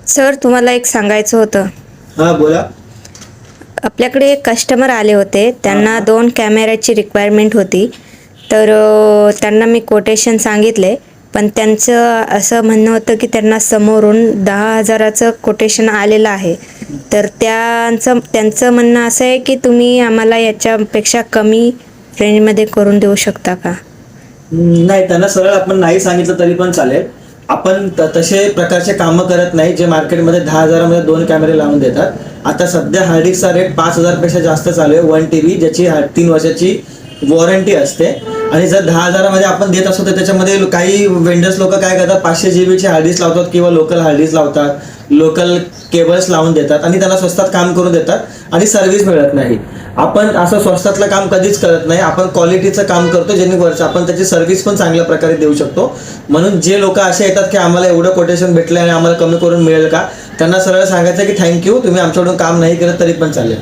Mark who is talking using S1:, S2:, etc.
S1: Sir, तुम्हाला एक सांगायचं होतं.
S2: हा बोला.
S1: आपल्याकडे एक कस्टमर आले होते. त्यांना
S2: हा.
S1: 2 कॅमेऱ्याची रिक्वायरमेंट होती. तर त्यांना मी कोटेशन सांगितले. पण त्यांचं असं म्हणणं होतं की त्यांना समोरून 10,000चं कोटेशन आलेलं आहे. तर त्यांचं म्हणणं असं आहे की तुम्ही आम्हाला याच्यापेक्षा कमी रेंजमध्ये करून देऊ शकता का?
S2: नाही, त्यांना सरळ आपण नाही सांगितलं तरी पण चालेल. आपण तसे प्रकारचे कामं करत नाही जे मार्केटमध्ये 10,000मध्ये 2 कॅमेरे लावून देतात. आता सध्या हार्डिस्कचा रेट 5,000 पेक्षा जास्त चालू आहे. 1 TB ज्याची 3 वर्षाची वॉरंटी असते. आणि जर 10,000मध्ये आपण देत असतो तर त्याच्यामध्ये काही वेंडर्स लोक काय करतात, 500 GB हार्डिस्क लावतात किंवा लोकल हार्डिस्क लावतात, लोकल केबल्स लावून देतात आणि त्यांना स्वस्तात काम करून देतात आणि सर्व्हिस मिळत नाही. आपण असं स्वस्तातलं काम कधीच करत नाही. आपण क्वालिटीचं काम करतो जेणेकरून आपण त्याची सर्व्हिस पण चांगल्या प्रकारे देऊ शकतो. म्हणून जे लोक असे येतात की आम्हाला एवढं कोटेशन भेटलं आणि आम्हाला कमी करून मिळेल का, त्यांना सरळ सांगायचं की थँक्यू, तुम्ही आमच्याकडून काम नाही केलं तरी पण चालेल.